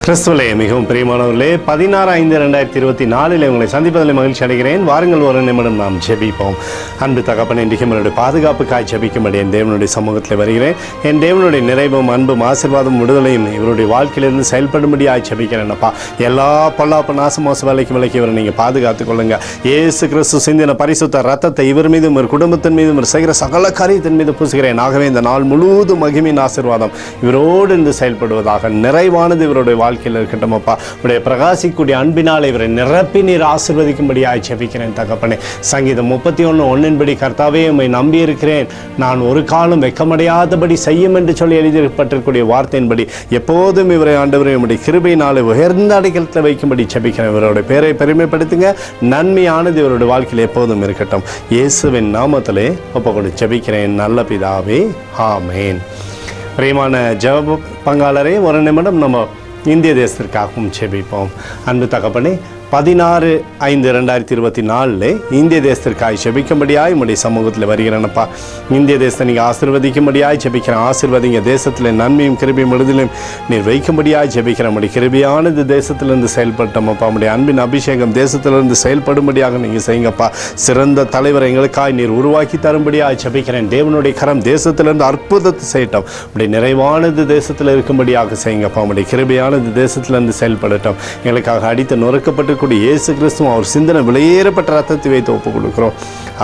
கிறிஸ்துவிலே மிகவும் பிரியமானவர்களே, 16/5/2024 உங்களை சந்திப்பதில் மகிழ்ச்சி அடைகிறேன். வாருங்கள், ஒரு நிமிடம் நாம் ஜெபிப்போம். அன்பு தகப்பனே, இன்றைக்கு என்னுடைய பாதுகாப்புக்காய் ஜெபிக்கும்படி என் தேவனுடைய சமூகத்தில் வருகிறேன். என் தேவனுடைய நிறைவும் அன்பும் ஆசீர்வாதம் விடுதலையும் இவருடைய வாழ்க்கையிலிருந்து செயல்படும்படியாய் ஜெபிக்கிறேன்ப்பா. எல்லா பொல்லாப்பு நாசமோச வேலைக்கு விலைக்கு இவரை நீங்கள் பாதுகாத்துக் கொள்ளுங்க. இயேசு கிறிஸ்து சிந்தின பரிசுத்த ரத்தத்தை இவர் மீதும் ஒரு குடும்பத்தின் மீதும் இவர் செய்கிற சகல காரியத்தின் மீது பூசுகிறேன். ஆகவே இந்த நாள் முழுவதும் மகிமையின் ஆசீர்வாதம் இவரோடு இருந்து செயல்படுவதாக. நிறைவானது இவருடைய வாழ்க்கையில் இருக்கட்டும் அப்பா. உடைய பிரகாசிக்கூடிய அன்பினால் இவரை நிரப்பி நீர் ஆசீர்வதிக்கும்படியாய் ஜெபிக்கிறேன் தகப்பனே. சங்கீதம் 31:1 கர்த்தாவே உம்மை நம்பி இருக்கிறேன், நான் ஒரு காலம் வெட்கமடையாதபடி செய்யும் என்று சொல்லி எழுதப்பட்டிருக்கூடிய வார்த்தையின்படி எப்போதும் இவரை ஆண்டவரை உம்முடைய கிருபையினாலே உயர்ந்த அடைக்கலத்தில் வைக்கும்படி ஜெபிக்கிறேன். இவருடைய பேரை பெருமைப்படுத்துங்க. நன்மையானது இவருடைய வாழ்க்கையில் எப்போதும் இருக்கட்டும். இயேசுவின் நாமத்திலே ஒப்புக்கொண்டு ஜெபிக்கிறேன் நல்ல பிதாவே, ஆமேன். பிரியமான ஜெப பங்காளரே, ஒரு நிமிடம் நம்ம இந்திய தேசத்திற்காகவும் ஜெபிப்போம். அன்பு தகப்பனே, 16/5/2024 இந்திய தேசத்திற்காக ஜெபிக்கும்படியாய் உம்முடைய சமூகத்தில் வருகிறேனப்பா. இந்திய தேசத்தை நீங்கள் ஆசீர்வதிக்கும்படியாய் ஜெபிக்கிறேன். ஆசீர்வதிங்க. தேசத்தில் நன்மையும் கிருபையும் விடுதலையும் நீர் வைக்கும்படியாய் ஜெபிக்கிறேன். உம்முடைய கிருபையானது தேசத்திலிருந்து செயல்பட்டோமப்பா. உம்முடைய அன்பின் அபிஷேகம் தேசத்திலிருந்து செயல்படும்படியாக நீங்கள் செய்யுங்கப்பா. சிறந்த தலைவர் எங்களுக்காய் நீர் உருவாக்கி தரும்படியாய் ஜெபிக்கிறேன். தேவனுடைய கரம் தேசத்திலிருந்து அற்புதத்தை செய்யட்டும். உம்முடைய நிறைவானது தேசத்தில் இருக்கும்படியாக செய்யுங்கப்பா. உம்முடைய கிருபையானது தேசத்திலிருந்து செயல்படட்டும். எங்களுக்காக அடித்து நொறுக்கப்பட்டு இயேசு கிறிஸ்துவும் அவர் சிந்தனை விலையேறப்பட்ட ரத்தத்தை வைத்து ஒப்புக் கொடுக்கிறோம்.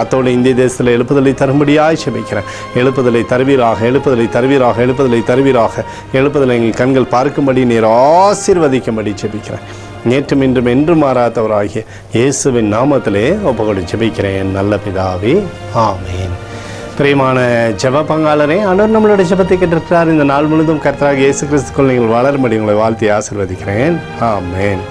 அத்தோடு இந்திய தேசத்தில் எழுப்புதலை தரும்படியாய் ஜெபிக்கிறேன். எழுப்புதலை தருவீராக, எழுப்புதலை தருவீராக, எழுப்புதலை தருவீராக. எழுப்புதலை எங்கள் கண்கள் பார்க்கும்படி நீர் ஆசீர்வதிக்கும்படி ஜெபிக்கிறேன். நேற்றும் இன்றும் என்றும் மாறாதவராகிய இயேசுவின் நாமத்திலே ஒப்புக்கொண்டு ஜெபிக்கிறேன் நல்ல பிதாவே, ஆமேன். பிரியமான ஜெப பங்காளரே, ஆண்டவர் நம்மளுடைய ஜெபத்தை கேட்டிருக்கிறார். இந்த நாள் முழுவதும் கர்த்தராகிய இயேசு கிறிஸ்துக்குள் நீங்கள் வளரும்படி உங்களை வாழ்த்தி ஆசீர்வதிக்கிறேன். ஆமேன்.